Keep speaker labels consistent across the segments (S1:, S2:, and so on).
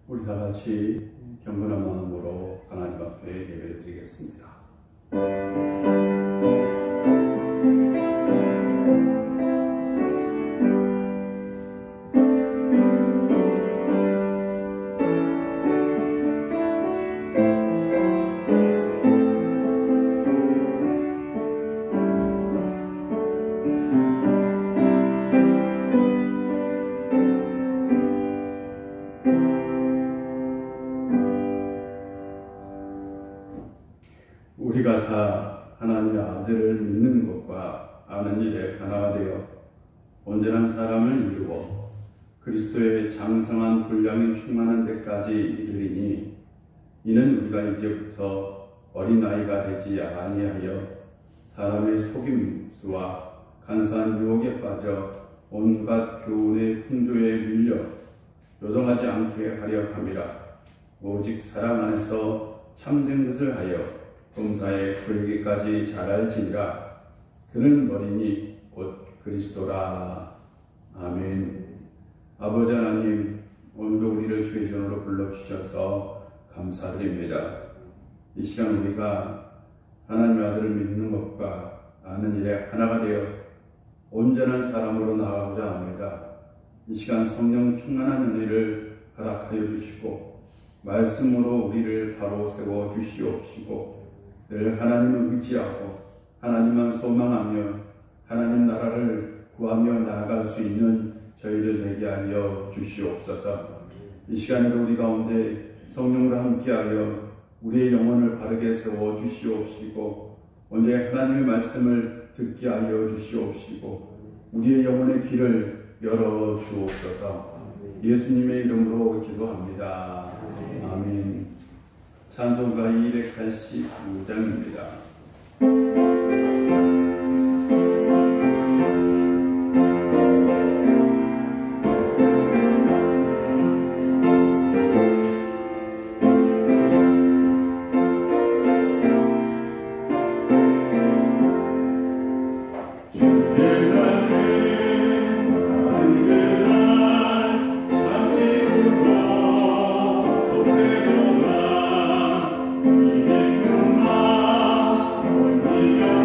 S1: 우리 다 같이 경건한 마음으로 하나님 앞에 예배를 드리겠습니다. 우리가 다 하나님의 아들을 믿는 것과 아는 일에 하나가 되어 온전한 사람을 이루어 그리스도의 장성한 분량이 충만한 데까지 이르리니, 이는 우리가 이제부터 어린아이가 되지 아니하여 사람의 속임수와 간사한 유혹에 빠져 온갖 교훈의 풍조에 밀려 요동하지 않게 하려 함이라. 오직 사랑 안에서 참된 것을 하여 범사에 그에게까지 자랄지니라. 그는 머리니 곧 그리스도라. 아멘. 아버지 하나님, 오늘도 우리를 주의 전으로 불러주셔서 감사드립니다. 이 시간 우리가 하나님의 아들을 믿는 것과 아는 일에 하나가 되어 온전한 사람으로 나아가고자 합니다. 이 시간 성령 충만한 은혜를 허락하여 주시고 말씀으로 우리를 바로 세워 주시옵시고, 늘 하나님을 의지하고 하나님만 소망하며 하나님 나라를 구하며 나아갈 수 있는 저희들 되게 하여 주시옵소서. 이 시간에도 우리 가운데 성령으로 함께하여 우리의 영혼을 바르게 세워 주시옵시고, 언제 하나님의 말씀을 듣게 하여 주시옵시고, 우리의 영혼의 길을 열어 주옵소서. 예수님의 이름으로 기도합니다. 아멘. 찬송가 285장입니다.
S2: Yeah.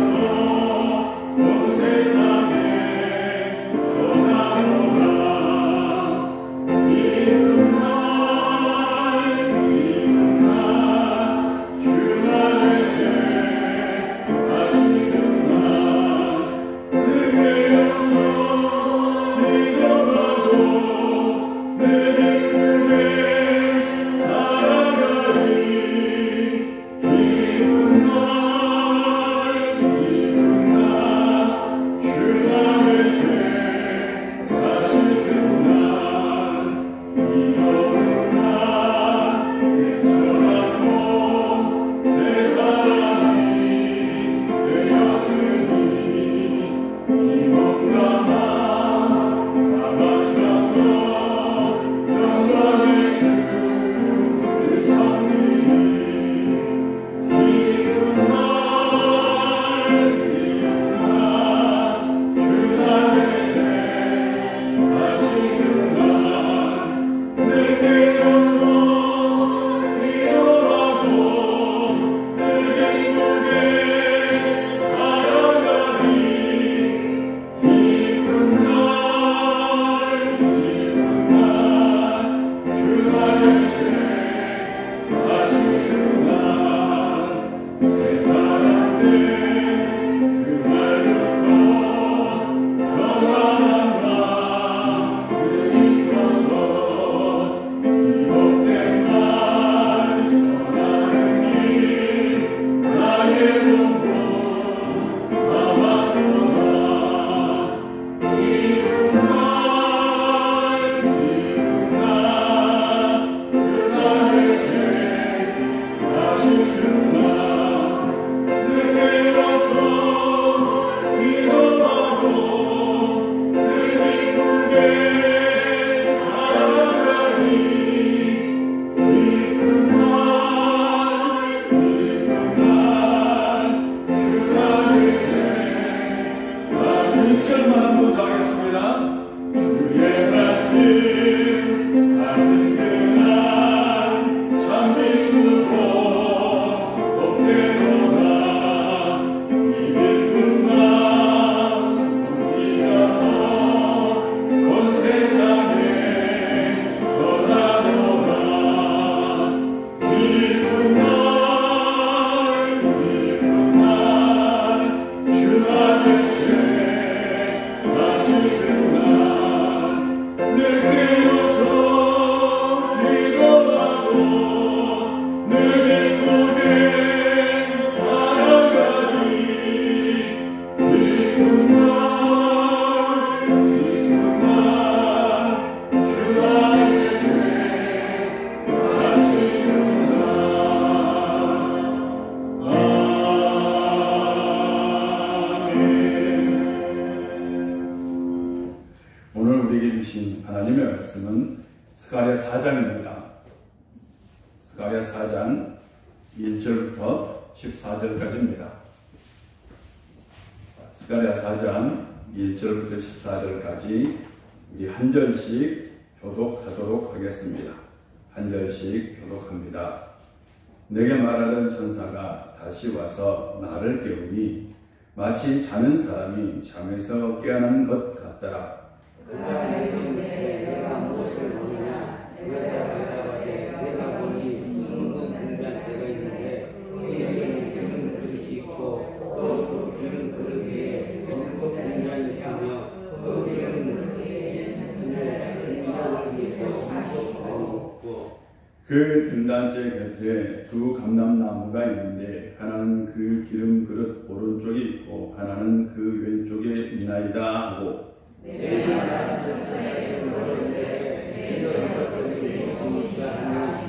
S1: 오늘 우리에게 주신 하나님의 말씀은 스가랴 4장입니다. 스가랴 4장 1절부터 14절까지입니다. 스가랴 4장 1절부터 14절까지 우리 한 절씩 교독하도록 하겠습니다. 한 절씩 교독합니다. 내게 말하는 천사가 다시 와서 나를 깨우니 마치 자는 사람이 잠에서 깨어난 것 같더라.
S2: 그가 이르되 내가 무엇을 보느냐. 내가 보니 숭숭 등잔대가 있는데 거기에는 기름 그릇이 있고 또 그 기름 그릇 위에 연꽃 등잔이 있으며 그 기름 그릇에 등잔을 위에서 한쪽 거놓고
S1: 그 등단제 곁에 두 감람나무가 있는데 하나는 그 기름 그릇 오른쪽에 있고 하나는 그 왼쪽에 있나이다 하고
S2: 내가 말한 천사에게 물었는데 이것들이 무엇이라 하니.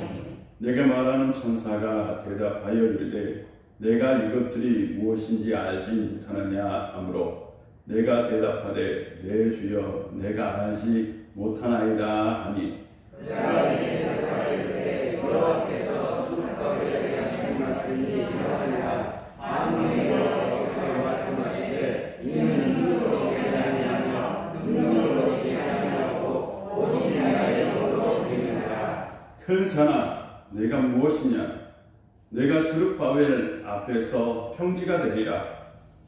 S1: 내게 말하는 천사가 대답하여 이르되 내가 이것들이 무엇인지 알지 못하느냐 하므로 내가 대답하되 내 주여 내가 알지 못하나이다 하니
S2: 그가 이에 대답하여 여호와께서 수르바벨에게 하신 말씀이 이러하니라. 아무리 여호와께서 말씀하시되 이는 눈으로 보지 아니하며 눈으로 보지 아니하고 오직 나의 영으로 믿느니라.
S1: 큰 산아 내가 무엇이냐 내가 수르바벨 앞에서 평지가 되리라.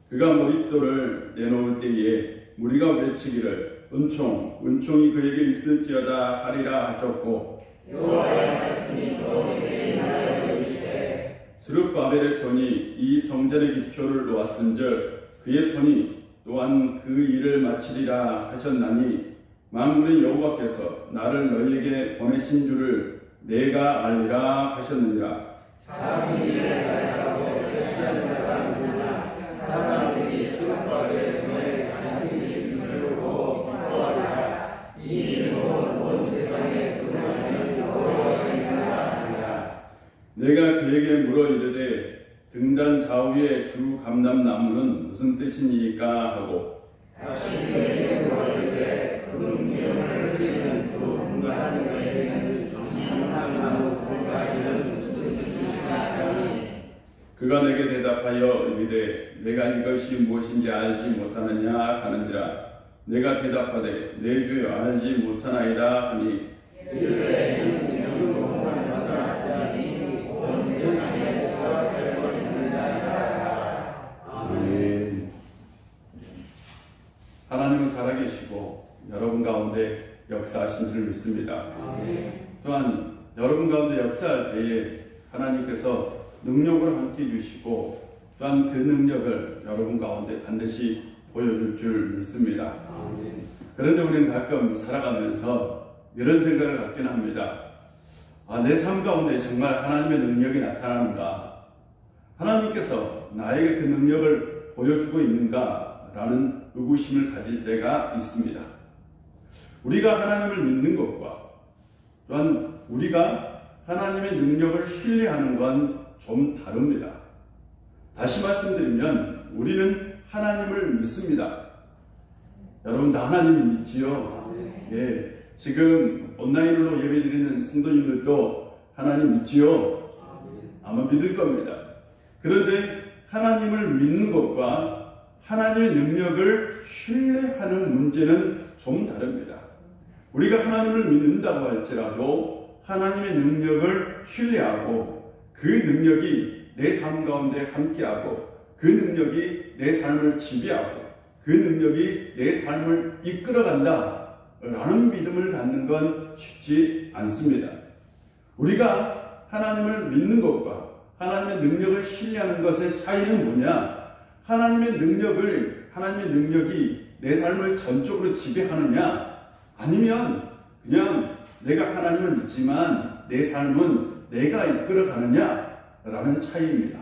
S1: 그가 머릿돌을 내놓을 때에 무리가 외치기를 은총이 그에게 있을지어다 하리라 하셨고
S2: 여호와의 말씀이 너에게 임하여 이르시되
S1: 스룹바벨의 손이 이 성전의 기초를 놓았은즉 그의 손이 또한 그 일을 마치리라 하셨나니 만군의 여호와께서 나를 너희에게 보내신 줄을 내가 알리라 하셨느니라.
S2: 사람이 일을 알라고 제시하는 자가 누구냐. 사람들이 수르바벨의 손에 안식이 있음을 보고 기뻐하리라. 이 일은 온 세상에 그분은 여호와의 일이라 하리라.
S1: 내가 그에게 물어 이르되 등단 좌우의 두 감람나무는 무슨 뜻이니까 하고
S2: 다시 그에게 물었는데 그 기름을 흘리는 두 분간에는 감람나무 두 가지는 무슨 뜻이냐 하니.
S1: 그가 내게 대답하여 이르되 내가 이것이 무엇인지 알지 못하느냐 하는지라. 내가 대답하되 내 주여 알지 못하나이다 하니
S2: 이르되 이는 영원한 자들이 온 세상에서 별거 있는 자라.
S1: 아멘. 하나님은 살아계시고 여러분 가운데 역사하신 줄 믿습니다. 또한 여러분 가운데 역사할 때에 하나님께서 능력으로 함께 해주시고 또한 그 능력을 여러분 가운데 반드시 보여줄 줄 믿습니다. 그런데 우리는 가끔 살아가면서 이런 생각을 갖긴 합니다. 내 삶 가운데 정말 하나님의 능력이 나타나는가? 하나님께서 나에게 그 능력을 보여주고 있는가? 라는 의구심을 가질 때가 있습니다. 우리가 하나님을 믿는 것과 또한 우리가 하나님의 능력을 신뢰하는 건 좀 다릅니다. 다시 말씀드리면 우리는 하나님을 믿습니다. 여러분 다 하나님을 믿지요? 예, 지금 온라인으로 예배드리는 성도님들도 하나님 믿지요? 아마 믿을 겁니다. 그런데 하나님을 믿는 것과 하나님의 능력을 신뢰하는 문제는 좀 다릅니다. 우리가 하나님을 믿는다고 할지라도 하나님의 능력을 신뢰하고 그 능력이 내 삶 가운데 함께하고 그 능력이 내 삶을 지배하고 그 능력이 내 삶을 이끌어간다 라는 믿음을 갖는 건 쉽지 않습니다. 우리가 하나님을 믿는 것과 하나님의 능력을 신뢰하는 것의 차이는 뭐냐? 하나님의 능력이 내 삶을 전적으로 지배하느냐? 아니면 그냥 내가 하나님을 믿지만 내 삶은 내가 이끌어가느냐? 라는 차이입니다.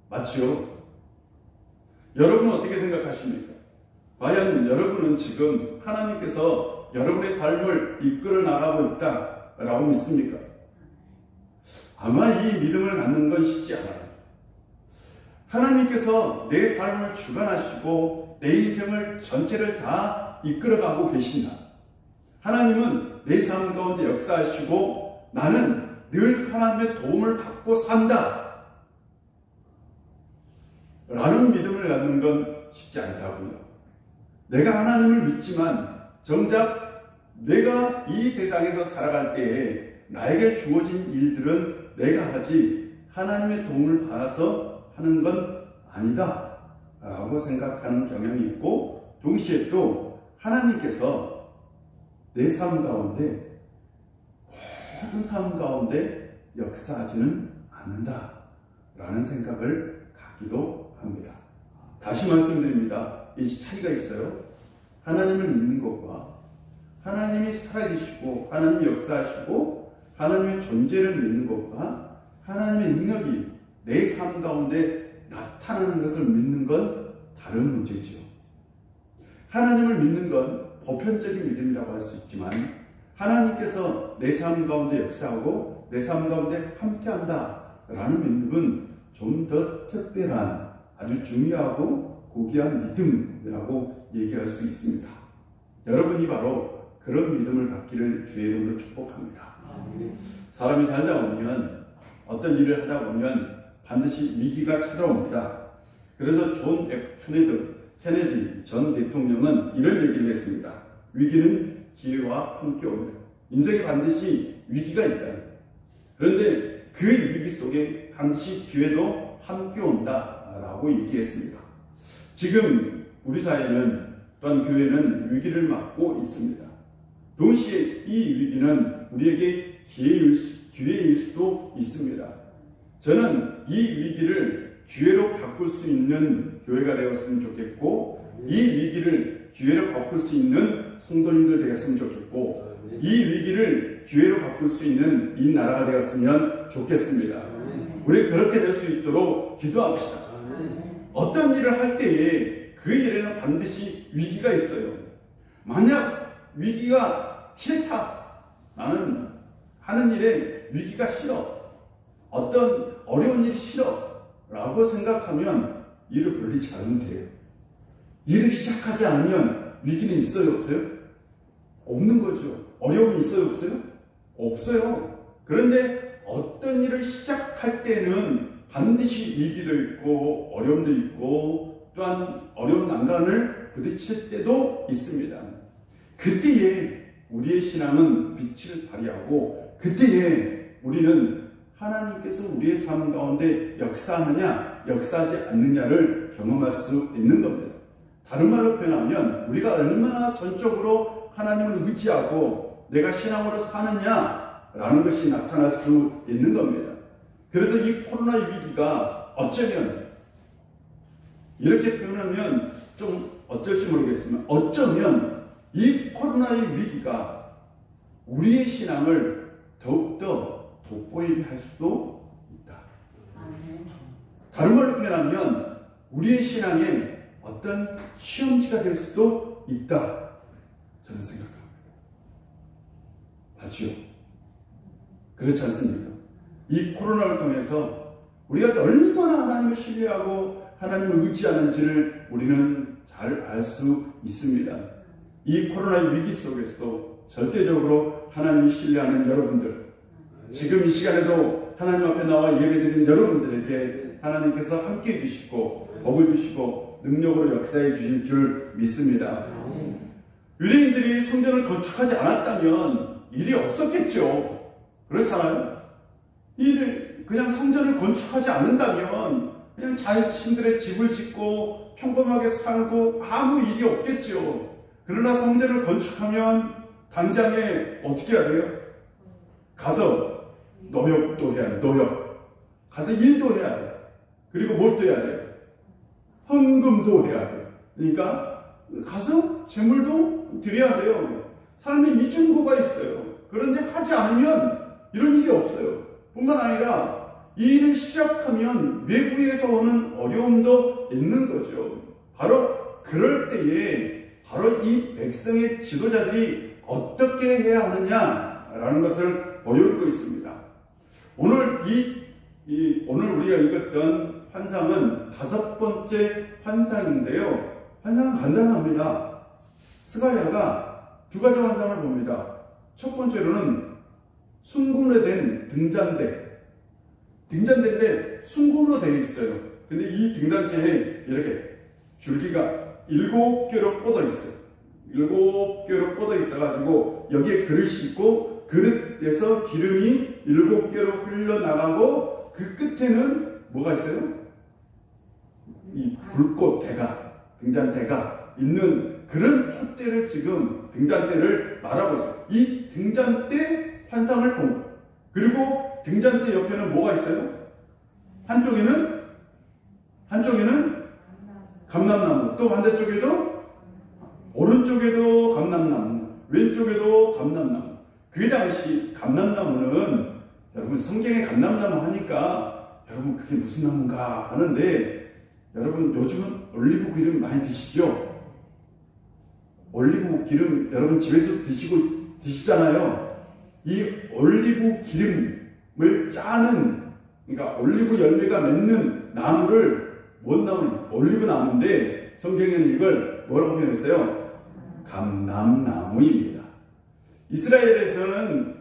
S1: 맞죠? 여러분은 어떻게 생각하십니까? 과연 여러분은 지금 하나님께서 여러분의 삶을 이끌어 나가고 있다라고 믿습니까? 아마 이 믿음을 갖는 건 쉽지 않아요. 하나님께서 내 삶을 주관하시고 내 인생을 전체를 다 이끌어가고 계신다. 하나님은 내 삶 가운데 역사하시고 나는 늘 하나님의 도움을 받고 산다 라는 믿음을 갖는 건 쉽지 않다고요. 내가 하나님을 믿지만 정작 내가 이 세상에서 살아갈 때에 나에게 주어진 일들은 내가 하지 하나님의 도움을 받아서 하는 건 아니다 라고 생각하는 경향이 있고, 동시에 또 하나님께서 내 삶 가운데 모든 삶 가운데 역사하지는 않는다 라는 생각을 갖기도 합니다. 다시 말씀드립니다. 이 차이가 있어요. 하나님을 믿는 것과 하나님이 살아계시고 하나님이 역사하시고 하나님의 존재를 믿는 것과 하나님의 능력이 내 삶 가운데 나타나는 것을 믿는 건 다른 문제지요. 하나님을 믿는 건 보편적인 믿음이라고 할 수 있지만 하나님께서 내 삶 가운데 역사하고 내 삶 가운데 함께한다 라는 믿음은 좀 더 특별한 아주 중요하고 고귀한 믿음이라고 얘기할 수 있습니다. 여러분이 바로 그런 믿음을 갖기를 주의 이름으로 축복합니다. 사람이 살다 보면 어떤 일을 하다 보면 반드시 위기가 찾아옵니다. 그래서 존 F 케네디 전 대통령은 이런 얘기를 했습니다. 위기는 기회와 함께 옵니다. 인생에 반드시 위기가 있다. 그런데 그 위기 속에 반드시 기회도 함께 온다라고 얘기했습니다. 지금 우리 사회는 또한 교회는 위기를 맞고 있습니다. 동시에 이 위기는 우리에게 기회일 수도 있습니다. 저는 이 위기를 기회로 바꿀 수 있는 교회가 되었으면 좋겠고, 이 위기를 기회로 바꿀 수 있는 성도님들 되었으면 좋겠고, 이 위기를 기회로 바꿀 수 있는 이 나라가 되었으면 좋겠습니다. 우리 그렇게 될 수 있도록 기도합시다. 어떤 일을 할 때에 그 일에는 반드시 위기가 있어요. 만약 위기가 싫다, 나는 하는 일에 위기가 싫어, 어떤 어려운 일이 싫어 라고 생각하면 일을 벌리지 않으면 돼요. 일을 시작하지 않으면 위기는 있어요, 없어요? 없는 거죠. 어려움이 있어요, 없어요? 없어요. 그런데 어떤 일을 시작할 때는 반드시 위기도 있고 어려움도 있고 또한 어려운 난관을 부딪힐 때도 있습니다. 그때에 우리의 신앙은 빛을 발휘하고, 그때에 우리는 하나님께서 우리의 삶 가운데 역사하느냐 역사하지 않느냐를 경험할 수 있는 겁니다. 다른 말로 표현하면 우리가 얼마나 전적으로 하나님을 의지하고 내가 신앙으로 사느냐라는 것이 나타날 수 있는 겁니다. 그래서 이 코로나의 위기가 어쩌면, 이렇게 표현하면 좀 어쩔지 모르겠지만, 어쩌면 이 코로나의 위기가 우리의 신앙을 더욱더 돋보이게 할 수도 있다. 다른 말로 표현하면 우리의 신앙에 어떤 시험지가 될 수도 있다, 저는 생각합니다. 맞죠? 그렇지 않습니까? 이 코로나를 통해서 우리가 얼마나 하나님을 신뢰하고 하나님을 의지하는지를 우리는 잘 알 수 있습니다. 이 코로나의 위기 속에서도 절대적으로 하나님을 신뢰하는 여러분들, 지금 이 시간에도 하나님 앞에 나와 예배드리는 여러분들에게 하나님께서 함께 해주시고 복을 주시고 능력으로 역사해 주실 줄 믿습니다. 유대인들이 성전을 건축하지 않았다면 일이 없었겠죠. 그렇잖아요. 그냥 성전을 건축하지 않는다면 그냥 자신들의 집을 짓고 평범하게 살고 아무 일이 없겠죠. 그러나 성전을 건축하면 당장에 어떻게 해야 돼요? 가서 노역도 해야 돼요. 노역. 가서 일도 해야 돼요. 그리고 뭘 또 해야 돼요? 헌금도 해야 돼요. 그러니까 가서 재물도 드려야 돼요. 삶에 이중고가 있어요. 그런데 하지 않으면 이런 일이 없어요. 뿐만 아니라 이 일을 시작하면 외부에서 오는 어려움도 있는 거죠. 바로 그럴 때에 바로 이 백성의 지도자들이 어떻게 해야 하느냐라는 것을 보여주고 있습니다. 오늘 오늘 우리가 읽었던 환상은 5번째 환상인데요. 환상은 간단합니다. 스가랴가 두 가지 환상을 봅니다. 첫 번째로는 순금으로 된 등잔대인데 순금으로 되어 있어요. 근데 이 등잔대에 이렇게 줄기가 7개로 뻗어 있어요. 7개로 뻗어 있어가지고 여기에 그릇이 있고 그릇에서 기름이 7개로 흘러나가고 그 끝에는 뭐가 있어요? 이 불꽃 등잔대가 있는 그런 촛대를 지금 등잔대를 말하고 있어요. 이 등잔대 환상을 본 거예요. 그리고 등잔대 옆에는 뭐가 있어요? 한쪽에는 감람나무, 또 반대쪽에도 오른쪽에도 감람나무, 왼쪽에도 감람나무. 그 당시 감람나무는 여러분 성경에 감람나무 하니까 여러분 그게 무슨 나무인가 하는데 여러분 요즘은 올리브 기름 많이 드시죠? 올리브 기름 여러분 집에서 드시잖아요. 이 올리브 기름을 짜는, 그러니까 올리브 열매가 맺는 나무를 뭔 나무냐? 올리브 나무인데 성경에는 이걸 뭐라고 표현했어요? 감람나무입니다. 이스라엘에서는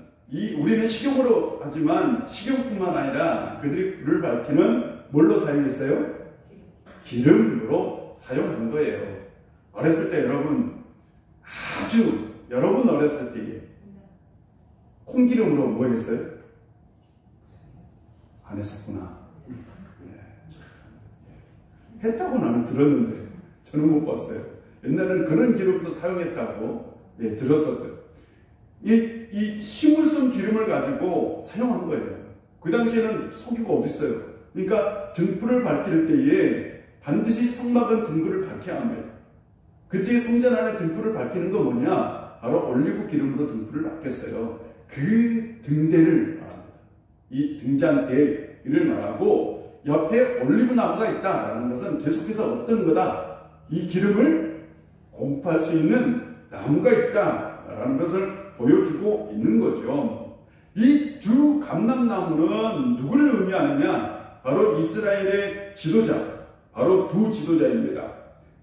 S1: 우리는 식용으로 하지만 식용뿐만 아니라 그들이 불을 밝히는 뭘로 사용했어요? 기름으로 사용한 거예요. 어렸을 때 여러분 어렸을 때에 콩기름으로 뭐 했어요? 안 했었구나. 했다고 나는 들었는데 저는 못 봤어요. 옛날에는 그런 기름도 사용했다고 들었었어요. 이 힘을 쓴 기름을 가지고 사용한 거예요. 그 당시에는 석유가 어디 있어요? 그러니까 등불을 밝힐 때에 반드시 성막은 등불을 밝혀야 합니다. 그때 성전 안에 등불을 밝히는 거 뭐냐? 바로 올리브 기름으로 등불을 밝혔어요. 그 등대를 말합니다. 이 등잔대를 말하고 옆에 올리브 나무가 있다라는 것은 계속해서 어떤 거다? 이 기름을 공급할 수 있는 나무가 있다라는 것을 보여주고 있는 거죠. 이 두 감람나무는 누구를 의미하느냐? 바로 이스라엘의 지도자, 바로 두 지도자입니다.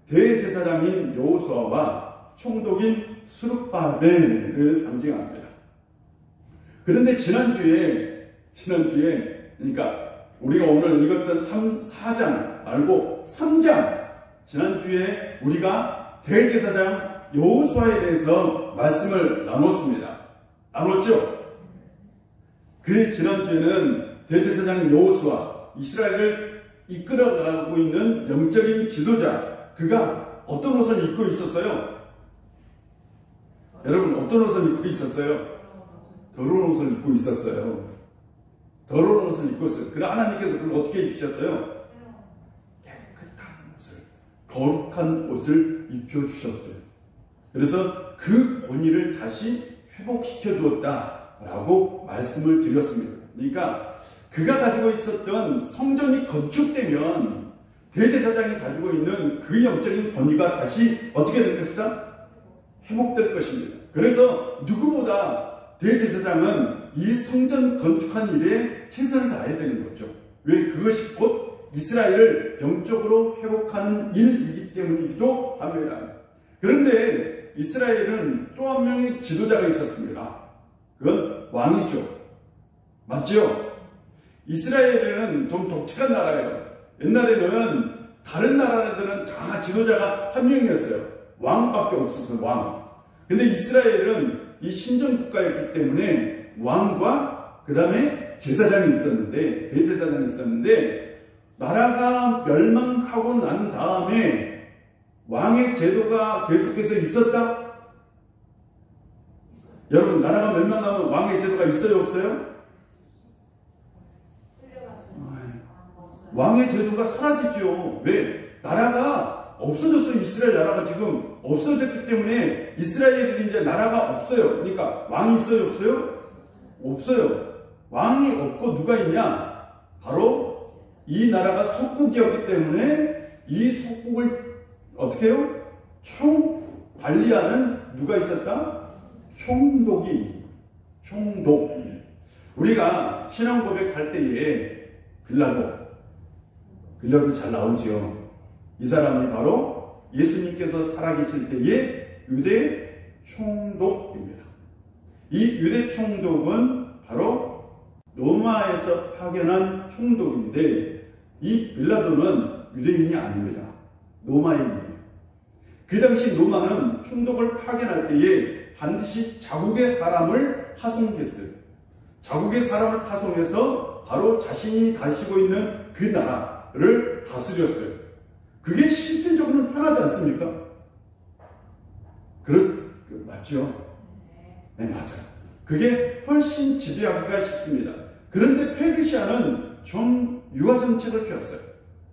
S1: 대제사장인 여호수아와 총독인 스룹바벨을 상징합니다. 그런데 지난주에 그러니까 우리가 오늘 읽었던 4장 말고 3장, 지난주에 우리가 대제사장 여호수아에 대해서 말씀을 나눴죠? 그 지난주에는 대제사장 여호수아, 이스라엘을 이끌어가고 있는 영적인 지도자, 그가 어떤 옷을 입고 있었어요? 여러분 어떤 옷을 입고 있었어요? 더러운 옷을 입고 있었어요. 더러운 옷을 입고 있어요. 그러나 하나님께서 그걸 어떻게 해주셨어요? 깨끗한 옷을, 거룩한 옷을 입혀주셨어요. 그래서 그 본의를 다시 회복시켜 주었다라고 말씀을 드렸습니다. 그러니까 그가 가지고 있었던 성전이 건축되면 대제사장이 가지고 있는 그 영적인 권위가 다시 어떻게 될 것이다? 회복될 것입니다. 그래서 누구보다 대제사장은 이 성전 건축한 일에 최선을 다해야 되는 거죠. 왜? 그것이 곧 이스라엘을 영적으로 회복하는 일이기 때문이기도 합니다. 그런데 이스라엘은 또 한 명의 지도자가 있었습니다. 그건 왕이죠. 맞죠? 이스라엘은 좀 독특한 나라예요. 옛날에는 다른 나라들은 다 지도자가 한 명이었어요. 왕밖에 없었어요. 왕. 근데 이스라엘은 이 신정 국가였기 때문에 왕과 그 다음에 제사장이 있었는데, 대제사장이 있었는데, 나라가 멸망하고 난 다음에 왕의 제도가 계속해서 있었다? 여러분, 나라가 멸망하면 왕의 제도가 있어요, 없어요? 왕의 제도가 사라지죠. 왜? 나라가 없어졌어요. 이스라엘 나라가 지금 없어졌기 때문에 이스라엘은 이제 나라가 없어요. 그러니까 왕이 있어요, 없어요? 없어요. 왕이 없고 누가 있냐? 바로 이 나라가 속국이었기 때문에 이 속국을 어떻게 해요? 관리하는 누가 있었다? 총독. 우리가 신앙 고백할 때에 빌라도 잘 나오죠. 이 사람이 바로 예수님께서 살아계실 때의 유대 총독입니다. 이 유대 총독은 바로 로마에서 파견한 총독인데 이 빌라도는 유대인이 아닙니다. 로마인이에요. 그 당시 로마는 총독을 파견할 때에 반드시 자국의 사람을 파송했어요. 자국의 사람을 파송해서 바로 자신이 다스리고 있는 그 나라를 다스렸어요. 그게 실질적으로는 편하지 않습니까? 맞죠? 네, 맞아요. 그게 훨씬 지배하기가 쉽습니다. 그런데 페르시아는 좀 유화 정책을 펴었어요.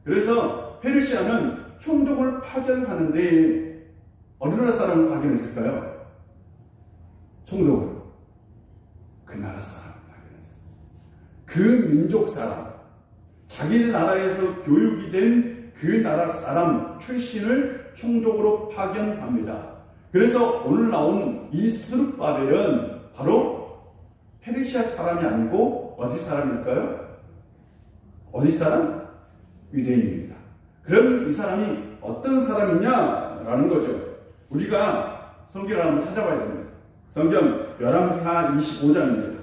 S1: 그래서 페르시아는 총독을 파견하는데 어느 나라 사람을 파견했을까요? 총독을 그 나라 사람을 파견했어요. 그 민족 사람, 자기 나라에서 교육이 된 그 나라 사람 출신을 총독으로 파견합니다. 그래서 오늘 나온 이 스룹바벨은 바로 페르시아 사람이 아니고 어디 사람일까요? 어디 사람? 유대인입니다. 그럼 이 사람이 어떤 사람이냐라는 거죠. 우리가 성경을 한번 찾아봐야 됩니다. 성경 열왕기하 25장입니다.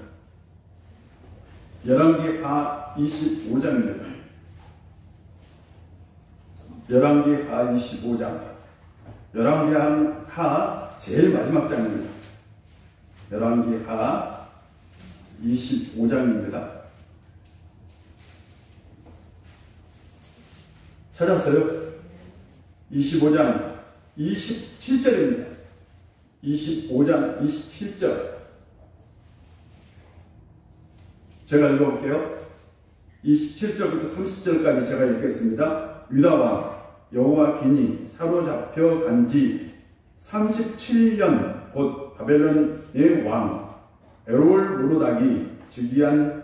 S1: 열왕기하 25장입니다. 열왕기하 25장. 열왕기하 제일 마지막 장입니다. 열왕기하 25장입니다. 찾았어요? 25장 27절입니다. 25장 27절. 제가 읽어볼게요. 27절부터 30절까지 제가 읽겠습니다. 유다왕 여호와긴이 사로잡혀 간지 37년 곧 바벨론의 왕 에롤모로닥이 즉위한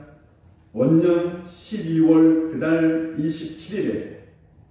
S1: 원년 12월 그달 27일에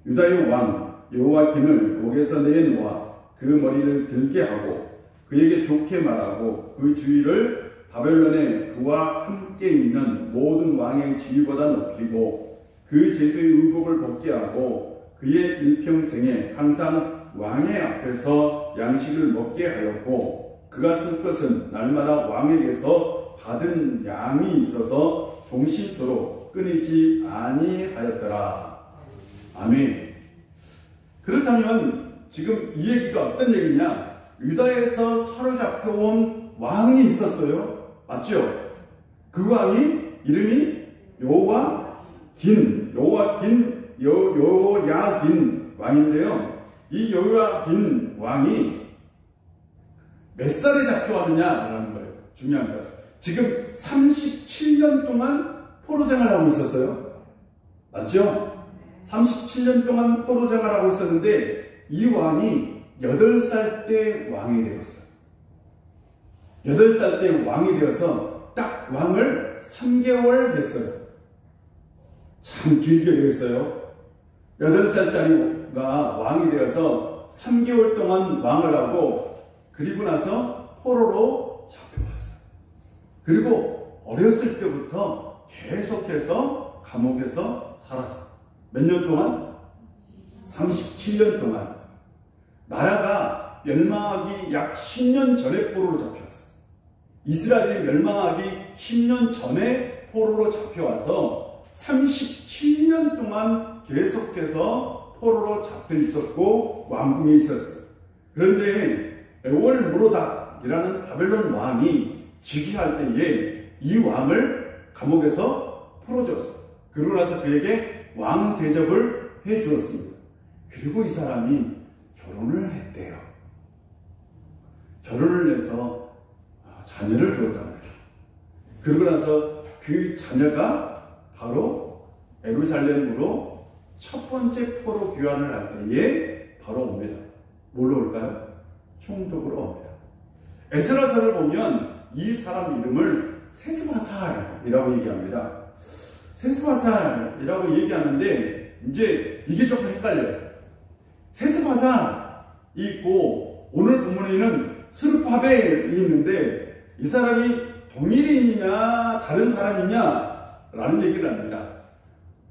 S1: 유다의 왕 여호와긴을 옥에서 내놓아 그 머리를 들게 하고 그에게 좋게 말하고 그 주위를 바벨론에 그와 함께 있는 모든 왕의 지위보다 높이고 그 제수의 의복을 벗게 하고 그의 일평생에 항상 왕의 앞에서 양식을 먹게 하였고 그가 쓸 것은 날마다 왕에게서 받은 양이 있어서 종신토록 끊이지 아니하였더라. 아멘. 그렇다면 지금 이 얘기가 어떤 얘기냐? 유다에서 사로잡혀온 왕이 있었어요. 맞죠? 그 왕이 이름이 여호야긴 왕인데요. 이 여호야긴 왕이 몇 살에 잡혀왔느냐라는 거예요. 중요한 거예요. 지금 37년 동안 포로 생활하고 있었어요. 맞죠? 37년 동안 포로 생활하고 있었는데 이 왕이 8살 때 왕이 되었어요. 8살 때 왕이 되어서 딱 왕을 3개월 했어요. 참 길게 됐어요. 8살짜리가 왕이 되어서 3개월 동안 왕을 하고 그리고 나서 포로로 잡혀왔어요. 그리고 어렸을 때부터 계속해서 감옥에서 살았어요. 몇 년 동안? 37년 동안. 나라가 멸망하기 약 10년 전에 포로로 잡혀왔어요. 이스라엘이 멸망하기 10년 전에 포로로 잡혀와서 37년 동안 계속해서 포로로 잡혀 있었고 왕궁에 있었어요. 그런데 에월무로닥이라는 바벨론 왕이 즉위할 때에 이 왕을 감옥에서 풀어줬어요. 그러고 나서 그에게 왕 대접을 해주었습니다. 그리고 이 사람이 결혼을 했대요. 결혼을 해서 자녀를 두었단 말이에요. 그러고 나서 그 자녀가 바로 예루살렘으로 첫 번째 포로 귀환을 할 때에 바로 옵니다. 뭘로 올까요? 총독으로 옵니다. 에스라서를 보면 이 사람 이름을 세스바살이라고 얘기합니다. 세스바살이라고 얘기하는데 이제 이게 조금 헷갈려요. 세스바살이 있고 오늘 본문에는 스룹바벨이 있는데 이 사람이 동일인이냐 다른 사람이냐 라는 얘기를 합니다.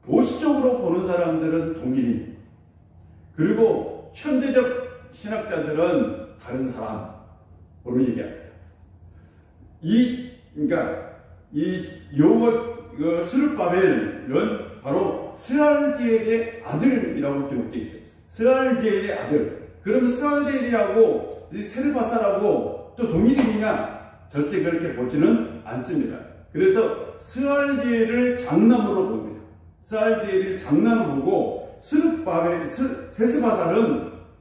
S1: 보수적으로 보는 사람들은 동일인, 그리고 현대적 신학자들은 다른 사람 라고 얘기합니다. 그러니까 이 스룹바벨은 바로 스알디엘의 아들이라고 기록되어 있어요. 스알디엘의 아들. 그럼 스알디엘이하고 세르바살하고 또 동일인이냐? 절대 그렇게 보지는 않습니다. 그래서 스알디엘을 장남으로 봅니다. 스알디엘을 장남으로 보고 세스바살은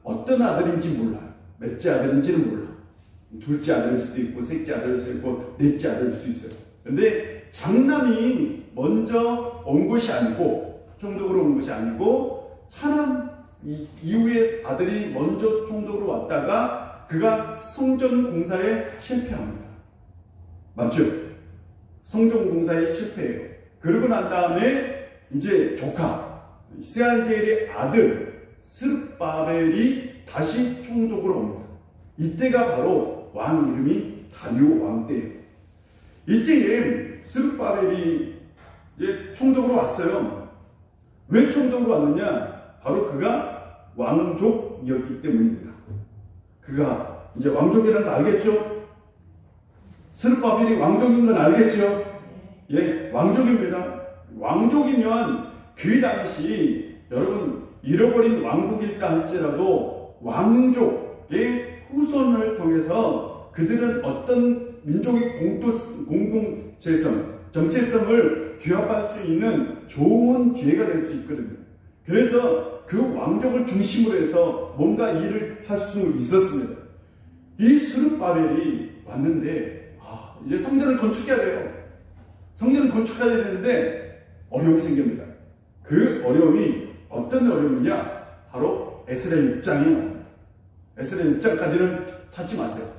S1: 어떤 아들인지 몰라요. 몇째 아들인지는 몰라. 둘째 아들일 수도 있고 셋째 아들일 수도 있고 넷째 아들일 수도 있어요. 근데 장남이 먼저 온 것이 아니고 총독으로 온 것이 아니고 차남 이후에 아들이 먼저 총독으로 왔다가 그가 성전 공사에 실패합니다. 맞죠? 성전 공사에 실패해요. 그러고 난 다음에 이제 조카 스알디엘의 아들 스룹바벨이 다시 총독으로 옵니다. 이때가 바로 왕 이름이 다리오 왕 때예요. 이때에 스룹바벨이 이제 총독으로 왔어요. 왜 총독으로 왔느냐? 바로 그가 왕족이었기 때문입니다. 그가 이제 왕족이라는 거 알겠죠? 스룹바벨이 왕족인 건 알겠죠? 예, 왕족입니다. 왕족이면 그 당시 여러분 잃어버린 왕국일까 할지라도 왕족의 후손을 통해서 그들은 어떤 민족의 공동체성, 정체성을 규합할 수 있는 좋은 기회가 될 수 있거든요. 그래서 그 왕족을 중심으로 해서 뭔가 일을 할 수 있었습니다. 이 스룹바벨이 왔는데 이제 성전을 건축해야 돼요. 성전을 건축해야 되는데 어려움이 생깁니다. 그 어려움이 어떤 어려움이냐? 바로 에스라 6장이 나옵니다. 에스라 6장까지는 찾지 마세요.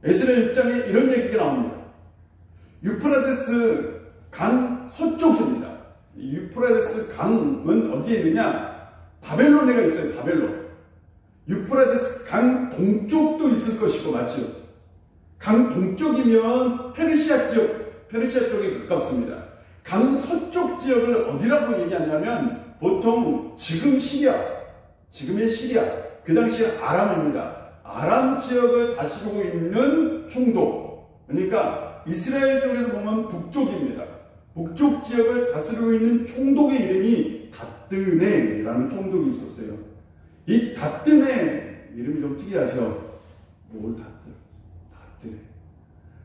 S1: 에스라 6장에 이런 얘기가 나옵니다. 유프라데스 강 서쪽입니다. 유프라데스 강은 어디에 있느냐? 바벨론에가 있어요. 바벨론. 유프라데스 강 동쪽도 있을 것이고, 맞죠? 강 동쪽이면 페르시아 지역, 페르시아 쪽에 가깝습니다. 강 서쪽 지역을 어디라고 얘기하냐면 보통 지금 시리아, 지금의 시리아, 그 당시에 아람입니다. 아람 지역을 다스리고 있는 총독, 그러니까 이스라엘 쪽에서 보면 북쪽입니다. 북쪽 지역을 다스리고 있는 총독의 이름이 다뜨네라는 총독이 있었어요. 이 다뜨네 이름이 좀 특이하죠. 뭘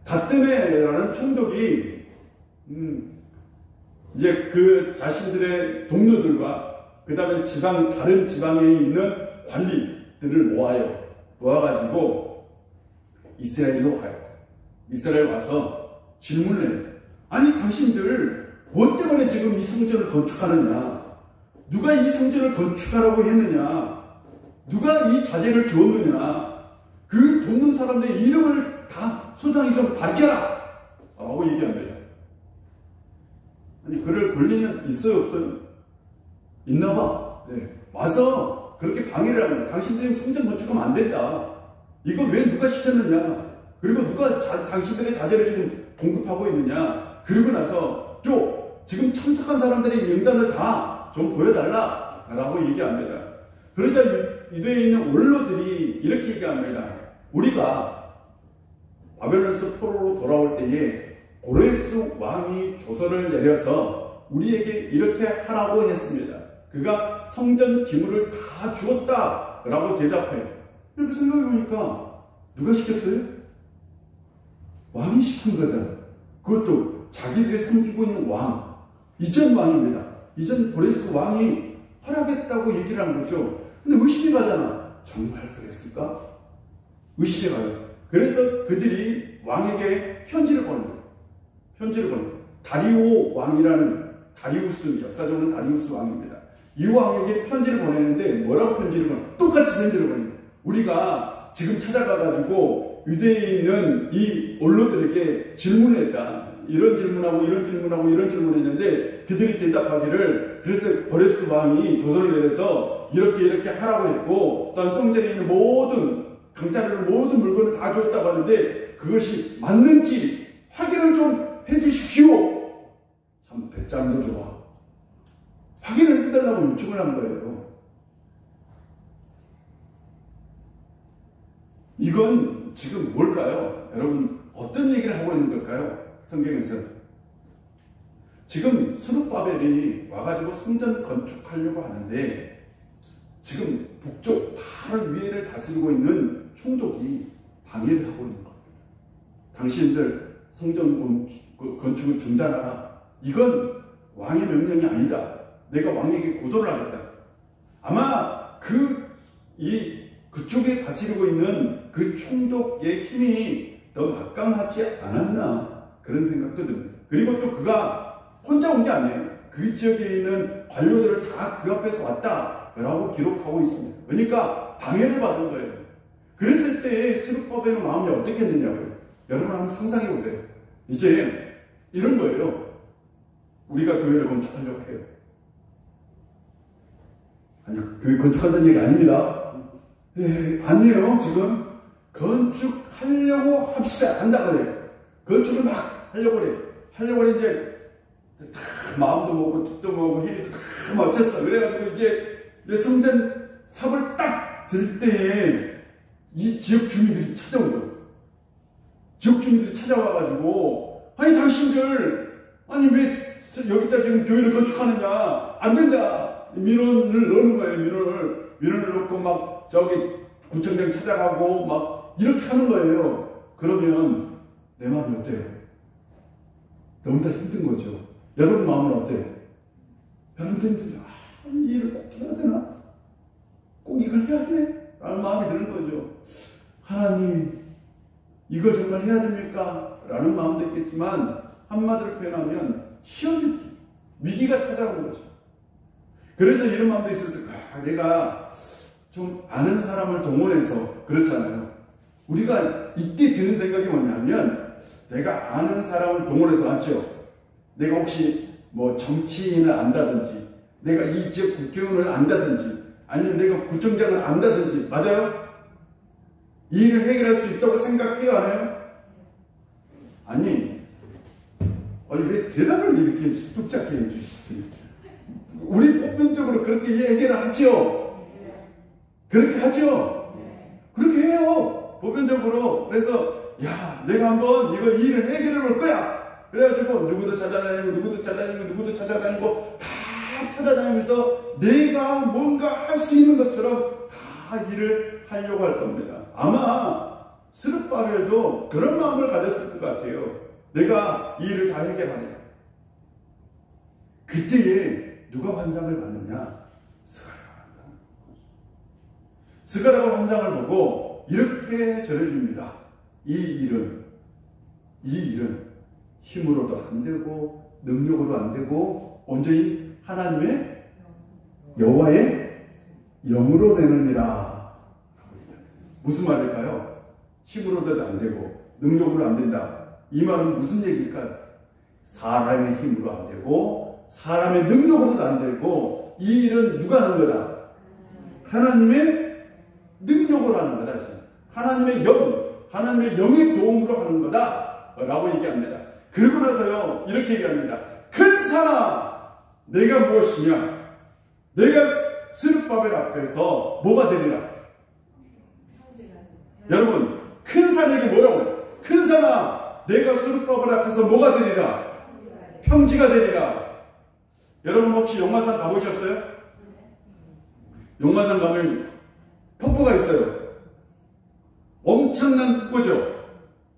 S1: 다뜨네라는 총독이 이제 그 자신들의 동료들과 그 다음에 다른 지방에 있는 관리들을 모아가지고 이스라엘로 와요. 이스라엘 와서 질문을 해요. 아니 당신들 뭐 때문에 지금 이 성전을 건축하느냐? 누가 이 성전을 건축하라고 했느냐? 누가 이 자재를 주었느냐? 그 돕는 사람들의 이름을 다 소상히 좀 밝혀라! 라고 얘기합니다. 아니 그럴 권리는 있어요 없어요? 있나봐. 네. 와서 그렇게 방해를 하면 당신들이 성전 건축하면 안 된다. 이거 왜 누가 시켰느냐? 그리고 누가 당신들의 자재를 지금 공급하고 있느냐? 그리고 나서 또 지금 참석한 사람들의 명단을 다 좀 보여달라 라고 얘기합니다. 그러자 유대에 있는 원로들이 이렇게 얘기합니다. 우리가 바벨론에서 포로로 돌아올 때에 고레스 왕이 조서를 내려서 우리에게 이렇게 하라고 했습니다. 그가 성전 기물을 다 주었다 라고 대답해요. 이렇게 생각해보니까 누가 시켰어요? 왕이 시킨 거잖아. 그것도 자기들이 섬기고 있는 왕, 이전 왕입니다. 이전 고레스 왕이 허락했다고 얘기를 한 거죠. 근데 의심이 가잖아. 정말 그랬을까? 의심이 가요. 그래서 그들이 왕에게 편지를 보낸 거예요. 편지를 보낸 거예요. 다리오 왕이라는, 다리우스, 역사적으로는 다리우스 왕입니다. 이 왕에게 편지를 보내는데 뭐라고 편지를 보내요? 똑같이 편지를 보내요. 우리가 지금 찾아가가지고 유대에 있는 이 원로들에게 질문했다. 이런 질문하고 이런 질문하고 이런 질문했는데 그들이 대답하기를, 그래서 고레스 왕이 조서를 내려서 이렇게 하라고 했고, 또한 성전에 있는 모든 강타를 모든 물건을 다 줬다고 하는데 그것이 맞는지 확인을 좀 해주십시오. 참 배짱도 좋아. 확인을 해달라고 요청을 한 거예요. 이건 지금 뭘까요? 여러분 어떤 얘기를 하고 있는 걸까요? 성경에서 지금 스룹바벨이 와가지고 성전 건축하려고 하는데 지금 북쪽 바로 위에를 다스리고 있는 총독이 방해를 하고 있는 겁니다. 당신들 성전 건축을 중단하라. 이건 왕의 명령이 아니다. 내가 왕에게 고소를 하겠다. 아마 그쪽에 다스리고 있는 그 총독의 힘이 더 막강하지 않았나 그런 생각도 듭니다. 그리고 또 그가 혼자 온 게 아니에요. 그 지역에 있는 관료들을 다 그 앞에서 왔다라고 기록하고 있습니다. 그러니까 방해를 받은 거예요. 그랬을 때 스룹바벨의 마음이 어떻겠느냐고요. 여러분 한번 상상해 보세요. 이제 이런 거예요. 우리가 교회를 건축하려고 해요. 아니, 교회 건축한다는 얘기 아닙니다. 아니에요. 지금 건축하려고 합시다. 한다고 해요. 건축을 막 하려고 그래요. 하려고 이제 다 마음도 먹고 뜻도 먹고 힘도 다 맞췄어. 그래가지고 이제 성전 삽을 딱 들 때에 이 지역 주민들이 찾아온 거예요. 지역 주민들이 찾아와가지고 아니 당신들 아니 왜 여기다 지금 교회를 건축하느냐. 안 된다. 민원을 넣는 거예요. 민원을 넣고 막 저기 구청장 찾아가고 막 이렇게 하는 거예요. 그러면 내 마음이 어때요? 너무 다 힘든 거죠. 여러분 마음은 어때요? 여러분들 이 일을 꼭 해야 되나? 꼭 이걸 해야 돼? 라는 마음이 드는 거죠. 하나님 이걸 정말 해야 됩니까? 라는 마음도 있겠지만 한마디로 표현하면 시험이 위기가 찾아오는 거죠. 그래서 이런 마음도 있어서 내가 좀 아는 사람을 동원해서 그렇잖아요. 우리가 이때 드는 생각이 뭐냐면 내가 아는 사람을 동원해서 왔죠. 내가 혹시 뭐 정치인을 안다든지 내가 이 지역 국회의원을 안다든지 아니면 내가 구청장을 안다든지 맞아요? 이 일을 해결할 수 있다고 생각해요? 안 해요? 아니 왜 대답을 이렇게 뚝짝게 해주시지? 우리 보편적으로 그렇게 해결을 하죠? 그렇게 하죠? 그렇게 해요. 보편적으로. 그래서 야 내가 한번 이 일을 해결해 볼 거야. 그래가지고 누구도 찾아다니고 다 찾아다니면서 내가 뭔가 할 수 있는 것처럼 다 일을 하려고 할 겁니다. 아마 스룹바벨도 그런 마음을 가졌을 것 같아요. 내가 이 일을 다 해결하려. 그때에 누가 환상을 봤느냐? 스가랴가 환상을 보고 이렇게 전해줍니다. 이 일은 힘으로도 안 되고 능력으로 안 되고 온전히 하나님의 여호와의 영으로 되느니라. 무슨 말일까요? 힘으로도 안 되고 능력으로 안 된다. 이 말은 무슨 얘기일까요? 사람의 힘으로 안 되고 사람의 능력으로도 안 되고 이 일은 누가 하는 거다? 하나님의 능력으로 하는 거다. 하나님의 영의 도움으로 하는 거다 라고 얘기합니다. 그러고 나서요 이렇게 얘기합니다. 큰 산아 내가 무엇이냐? 내가 스룹바벨 앞에서 뭐가 되리라? 여러분 큰 산에게 뭐라고요? 큰 산아 내가 스룹바벨 앞에서 뭐가 되리라? 평지가 되리라. 여러분 혹시 용마산 가보셨어요? 용마산 가면 폭포가 있어요. 엄청난 폭포죠.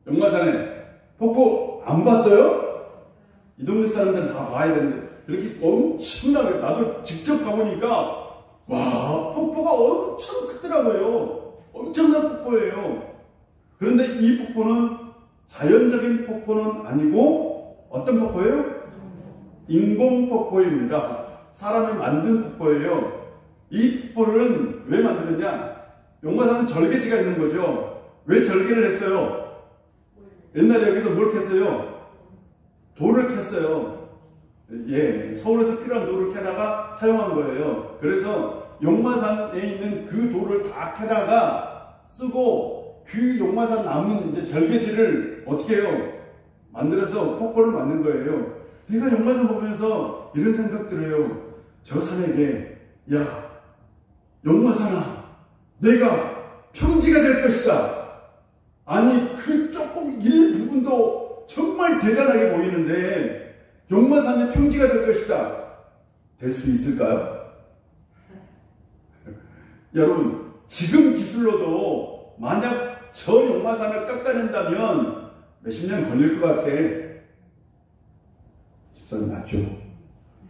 S1: 용마산에 폭포 안 봤어요? 이 동네 사람들은 다 봐야 되는데 이렇게 엄청나게 나도 직접 가보니까 와 폭포가 엄청 크더라고요. 엄청난 폭포예요. 그런데 이 폭포는 자연적인 폭포는 아니고 어떤 폭포예요? 인공 폭포입니다. 사람이 만든 폭포예요. 이 폭포는 왜 만드느냐? 용마산은 절개지가 있는 거죠. 왜 절개를 했어요? 옛날에 여기서 뭘 캤어요? 돌을 캤어요. 예, 서울에서 필요한 돌을 캐다가 사용한 거예요. 그래서 용마산에 있는 그 돌을 다 캐다가 쓰고 그 용마산 남은 이제 절개지를 어떻게 해요? 만들어서 폭포를 만든 거예요. 내가 용마산 보면서 이런 생각들을 해요. 저 산에게 야 용마산아 내가 평지가 될 것이다. 아니 그 조금 일부분도 정말 대단하게 보이는데 용마산의 평지가 될 것이다. 될 수 있을까요? 여러분 지금 기술로도 만약 저 용마산을 깎아낸다면 몇십 년 걸릴 것 같아. 집사님 맞죠?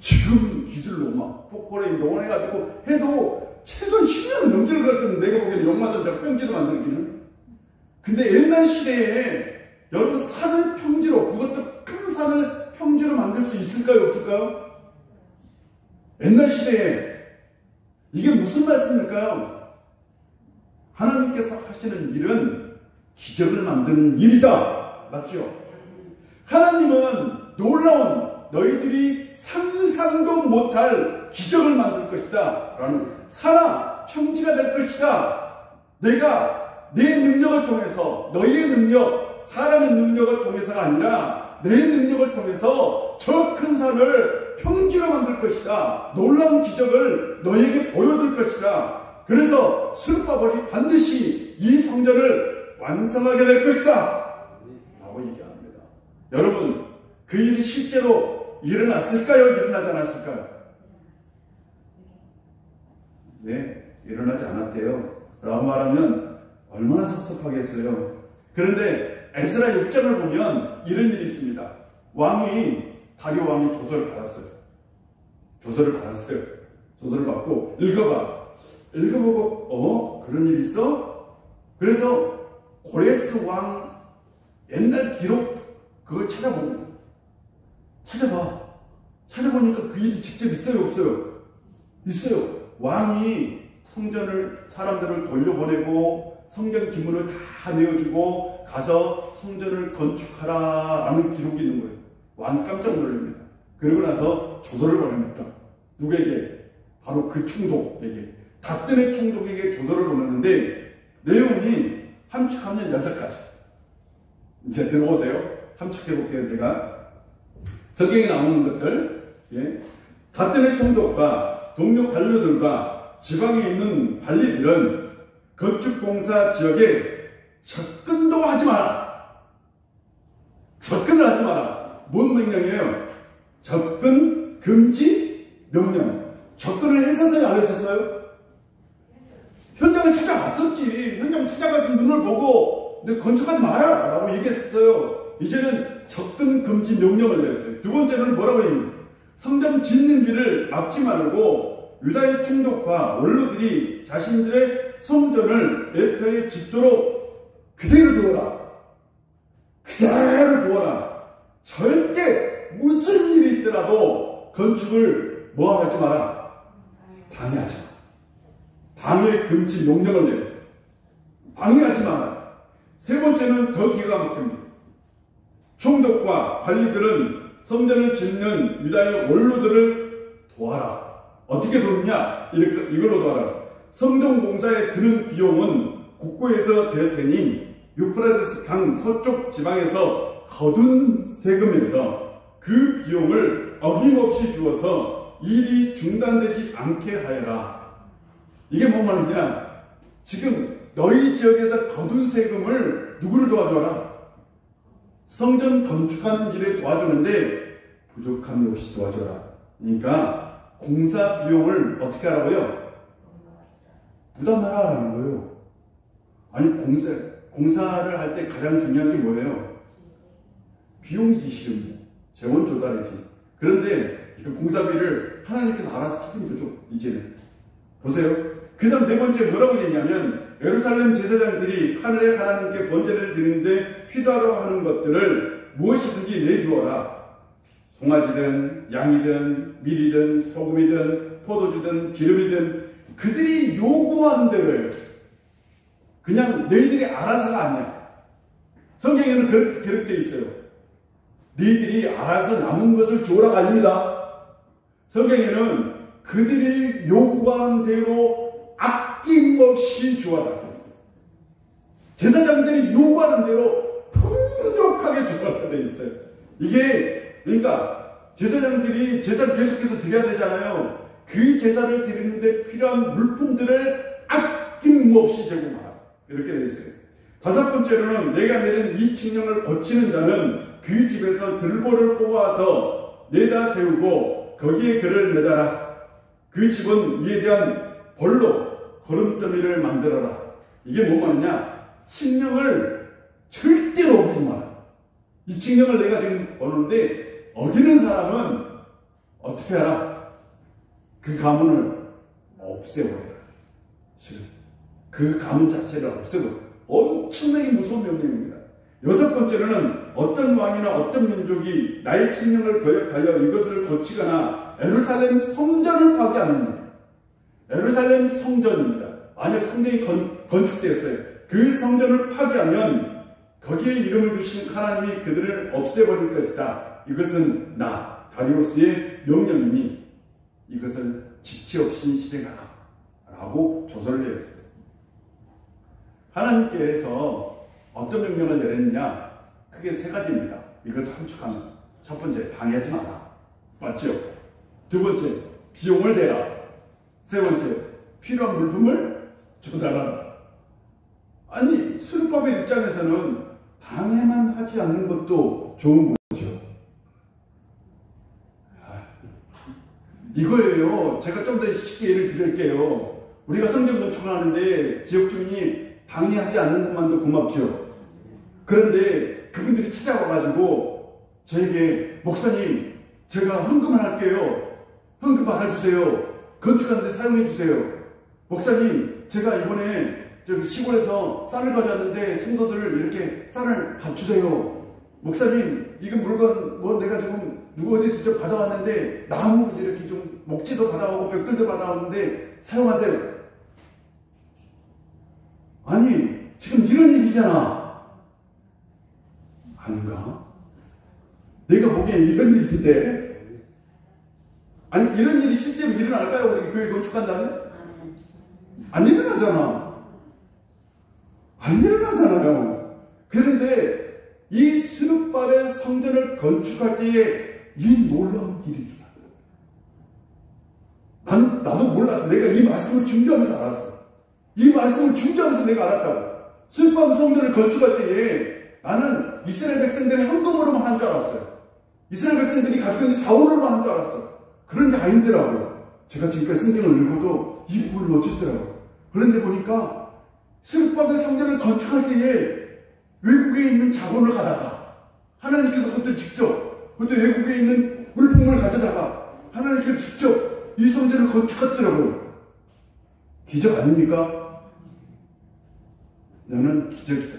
S1: 지금 기술로 막 폭포에 농원해가지고 해도 최소한 10년은 넘길 것 같은데 내가 보기에는 용마산 저 평지로 만들기는. 근데 옛날 시대에 여러분 산을 평지로, 그것도 큰 산을 평지로 만들 수 있을까요? 없을까요? 옛날 시대에 이게 무슨 말씀일까요? 하나님께서 하시는 일은 기적을 만드는 일이다. 맞죠? 하나님은 놀라운 너희들이 상상도 못할 기적을 만들 것이다 라는, 살아 평지가 될 것이다. 내가 내 능력을 통해서, 너희의 능력, 사람의 능력을 통해서가 아니라 내 능력을 통해서 저 큰 산을 평지로 만들 것이다. 놀라운 기적을 너희에게 보여줄 것이다. 그래서 스룹바벨이 반드시 이 성전을 완성하게 될 것이다 라고 얘기합니다. 여러분 그 일이 실제로 일어났을까요? 일어나지 않았을까요? 네, 일어나지 않았대요 라고 말하면 얼마나 섭섭하겠어요. 그런데 에스라 6장을 보면 이런 일이 있습니다. 다리오 왕이 조서를 받았어요. 조서를 받고 읽어보고 그런 일이 있어? 그래서 고레스 왕 옛날 기록 그걸 찾아보니까 그 일이 직접 있어요? 없어요? 있어요. 왕이 성전을, 사람들을 돌려보내고 성전 기문을 다 내어주고 가서 성전을 건축하라 라는 기록이 있는 거예요. 왕이 깜짝 놀랍니다. 그러고 나서 조서를 보냅니다. 누구에게? 바로 그 총독에게, 닷든의 총독에게 조서를 보냈는데 내용이 함축하면 6가지. 이제 들어보세요. 함축해볼게요. 제가 성경에 나오는 것들, 닷든의 총독과 동료 관료들과 지방에 있는 관리들은 건축공사 지역에 접근도 하지 마라. 접근을 하지 마라. 뭔 명령이에요? 접근 금지 명령. 접근을 했었어요? 안 했었어요? 현장을 찾아갔었지. 현장 찾아가서 눈을 보고 너 건축하지 마라 라고 얘기했어요. 이제는 접근 금지 명령을 내렸어요. 두 번째는 뭐라고 해요? 성전 짓는 길을 막지 말고 유다의 총독과 원로들이 자신들의 성전을 에터에 짓도록 그대로 두어라. 절대 무슨 일이 있더라도 건축을 하지 마라. 방해하지 마라. 방해 금지 명령을 내렸어요. 방해하지 마라. 세 번째는 더 기가 막힙니다. 총독과 관리들은 성전을 짓는 유다의 원로들을 도와라. 어떻게 도느냐? 이걸로 도와라. 성전 공사에 드는 비용은 국고에서 될 테니 유프라데스 강 서쪽 지방에서 거둔 세금에서 그 비용을 어김없이 주어서 일이 중단되지 않게 하여라. 이게 뭔 말이냐? 지금 너희 지역에서 거둔 세금을 누구를 도와줘라? 성전 건축하는 일에 도와주는데 부족함이 없이 도와줘라. 그러니까 공사 비용을 어떻게 하라고요? 부담하라는 거예요. 아니 공사를 할 때 가장 중요한 게 뭐예요? 비용이지. 실은 재원 조달이지. 그런데 공사비를 하나님께서 알아서 책임져줘. 이제는 보세요. 그 다음 네 번째 뭐라고 얘기하냐면 예루살렘 제사장들이 하늘의 하나님께 번제를 드리는데 필요하다고 하는 것들을 무엇이든지 내주어라. 송아지든 양이든 밀이든 소금이든 포도주든 기름이든 그들이 요구하는 대로예요. 그냥 너희들이 알아서가 아니야. 성경에는 그렇게 돼 있어요. 너희들이 알아서 남은 것을 주어라가 아닙니다. 성경에는 그들이 요구하는 대로 아낌없이 주어라 되어 있어요. 제사장들이 요구하는 대로 풍족하게 주어라 되어 있어요. 이게 그러니까 제사장들이 제사를 계속해서 드려야 되잖아요. 그 제사를 드리는데 필요한 물품들을 아낌없이 제공하라. 이렇게 되어 있어요. 다섯 번째로는 내가 내린 이 칙령을 고치는 자는 그 집에서 들보를 뽑아서 내다 세우고 거기에 그를 매달아. 그 집은 이에 대한 벌로 거름더미를 만들어라. 이게 뭐 말이냐? 칙령을 절대로 어기지 마라. 이 칙령을 내가 지금 보는데 어기는 사람은 어떻게 하라? 그 가문을 없애버려라. 그 가문 자체를 없애버려라. 엄청나게 무서운 명령입니다. 여섯 번째로는 어떤 왕이나 어떤 민족이 나의 칙령을 거역하여 이것을 고치거나 예루살렘 성전을 파괴하느냐. 예루살렘 성전입니다. 만약 성전이 건축되었어요. 그 성전을 파괴하면 거기에 이름을 주신 하나님이 그들을 없애버릴 것이다. 이것은 나 다리우스의 명령이니 이것을 지체 없이 실행하라 라고 조서를 내렸어요. 하나님께서 어떤 명령을 내렸느냐? 크게 세 가지입니다. 이것 함축하면 첫 번째, 방해하지 마라. 맞죠? 두 번째, 비용을 대라. 세 번째, 필요한 물품을 조달하라. 아니, 수르바벨 입장에서는 방해만 하지 않는 것도 좋은 거죠. 이거예요. 제가 좀 더 쉽게 예를 드릴게요. 우리가 성전 건축을 하는데 지역 주민이 방해하지 않는 것만도 고맙죠. 그런데 그분들이 찾아와가지고 저에게 목사님 제가 헌금을 할게요. 헌금 받아주세요. 건축하는데 사용해주세요. 목사님 제가 이번에 저기 시골에서 쌀을 가져왔는데 성도들을 이렇게 쌀을 밥 주세요. 목사님 이거 물건 뭐 내가 지금 누구 어디서 좀 받아왔는데 나무 이렇게 좀 목재도 받아오고 벽돌도 받아왔는데 사용하세요. 아니 지금 이런 일이잖아. 아닌가? 내가 보기엔 이런 일이 있을 때 아니 이런 일이 실제로 일어날까요? 우리 교회 건축한다면? 안 일어나잖아. 안 일어나잖아요. 그런데 이 스룹바벨 성전을 건축할 때에 이 놀라운 일이 일어났다. 나도 몰랐어. 내가 이 말씀을 준비하면서 알았어. 이 말씀을 준비하면서 내가 알았다고. 스룹바벨 성전을 건축할 때에 나는 이스라엘 백성들이 헌금으로만 한 줄 알았어요. 이스라엘 백성들이 가지고 있는 자원으로만 한 줄 알았어. 그런 게 아니더라고요. 제가 지금까지 성경을 읽어도 이 부분을 놓쳤더라고요. 그런데 보니까 스룹바벨 성전을 건축할 때에 외국에 있는 자본을 가다가 하나님께서 그것도 직접 그것도 외국에 있는 물품을 가져다가 하나님께서 직접 이 성전을 건축했더라고요. 기적 아닙니까? 너는 기적이다.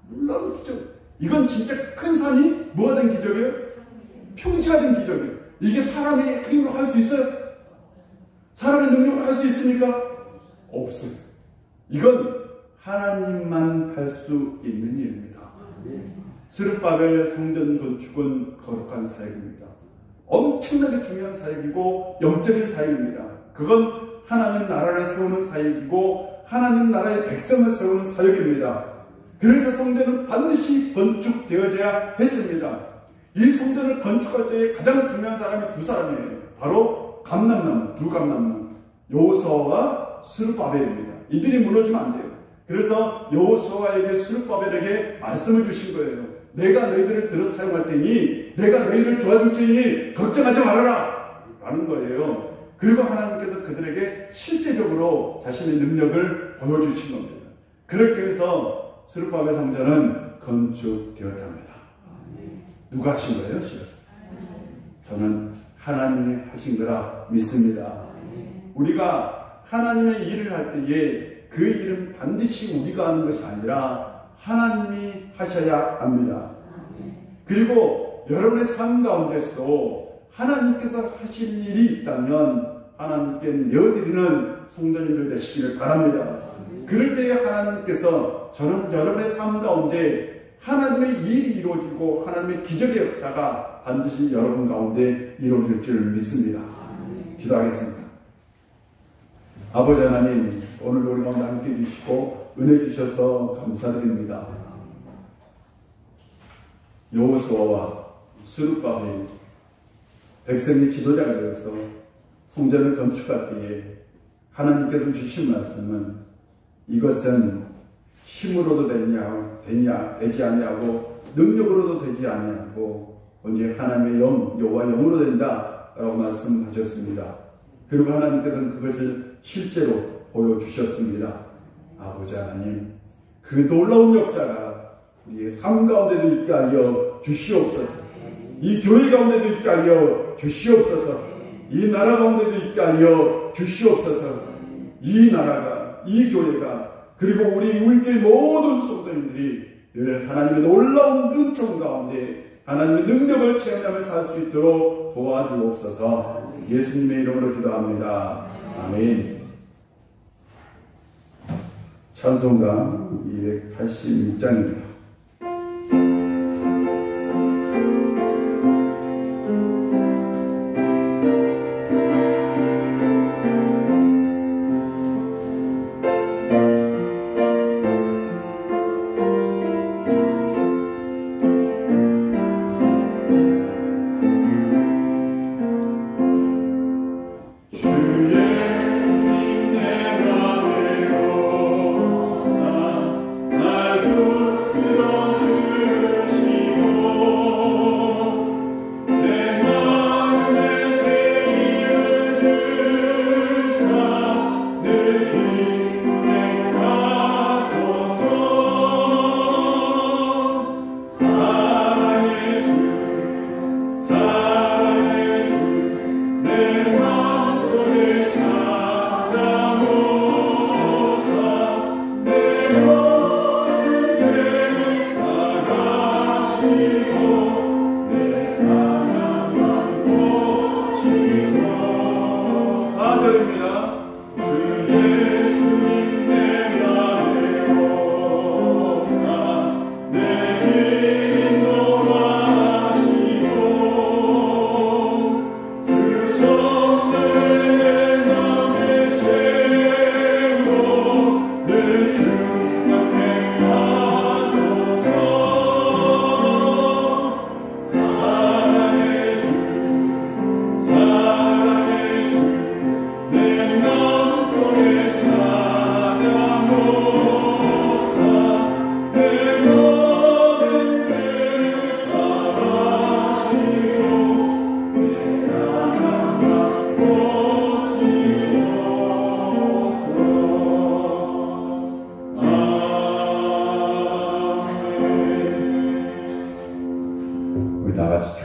S1: 놀라운 기적. 이건 진짜 큰 산이 뭐가 된 기적이에요? 평지가 된 기적이에요. 이게 사람의 힘으로 할 수 있어요? 사람의 능력으로 할 수 있습니까? 없어요. 이건 하나님만 할 수 있는 일입니다. 스룹바벨 성전 건축은 거룩한 사역입니다. 엄청나게 중요한 사역이고 영적인 사역입니다. 그건 하나님 나라를 세우는 사역이고 하나님 나라의 백성을 세우는 사역입니다. 그래서 성전은 반드시 건축되어져야 했습니다. 이 성전을 건축할 때 가장 중요한 사람이 두 사람이에요. 바로 감람나무, 두 감람나무, 여호수아와 스룹바벨입니다. 이들이 무너지면 안 돼요. 그래서 여호수아에게 스룹바벨에게 말씀을 주신 거예요. 내가 너희들을 들어 사용할 테니 내가 너희를 도와줄 테니 걱정하지 말아라 라는 거예요. 그리고 하나님께서 그들에게 실제적으로 자신의 능력을 보여주신 겁니다. 그렇게 해서 스룹바벨 성전은 건축되었답니다. 누가 하신 거예요? 저는 하나님이 하신 거라 믿습니다. 우리가 하나님의 일을 할 때에 그 일은 반드시 우리가 하는 것이 아니라 하나님이 하셔야 합니다. 그리고 여러분의 삶 가운데서도 하나님께서 하실 일이 있다면 하나님께 내어드리는 성도님들 되시기를 바랍니다. 그럴 때에 하나님께서 저는 여러분의 삶 가운데 하나님의 일이 이루어지고 하나님의 기적의 역사가 반드시 여러분 가운데 이루어질 줄 믿습니다. 기도하겠습니다. 아버지 하나님, 오늘 우리 가운데 함께 해주시고 은혜 주셔서 감사드립니다. 여호수아와 스룹바벨 백성의 지도자가 되어서 성전을 건축할 때에 하나님께서 주신 말씀은 이것은 힘으로도 되지 아니하고 능력으로도 되지 아니하고 오직 하나님의 영, 여호와 영으로 된다라고 말씀하셨습니다. 그리고 하나님께서는 그것을 실제로 보여주셨습니다. 아버지 하나님, 그 놀라운 역사가 우리의 삶 가운데도 있게 하여 주시옵소서. 이 교회 가운데도 있게 하여 주시옵소서. 이 나라 가운데도 있게 하여 주시옵소서. 이 나라가, 이 교회가, 그리고 우리 우리의 모든 성도님들이 늘 하나님의 놀라운 은총 가운데 하나님의 능력을 체험하며 살 수 있도록 도와주옵소서. 예수님의 이름으로 기도합니다. 아멘. 찬송가 286장입니다.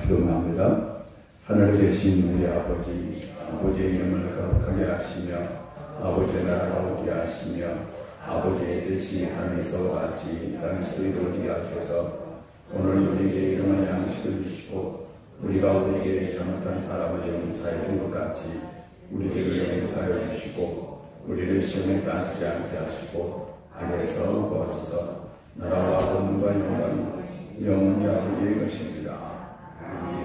S1: 기도합니다. 하늘에 계신 우리 아버지, 아버지의 이름을 거룩하게 하시며 아버지의 나라가 오게 하시며 아버지의 뜻이 하늘에서 같이 땅에서도 이루어지게 하소서. 오늘 우리에게 일용할 양식을 주시고 우리가 우리에게 잘못한 사람을 용서해 준 것 같이 우리에게 용서하여 주시고 우리를 시험에 빠지지 않게 하시고 악에서 구하소서. 나라와 권능과 영광이 영원히 아버지의 것입니다. 아멘.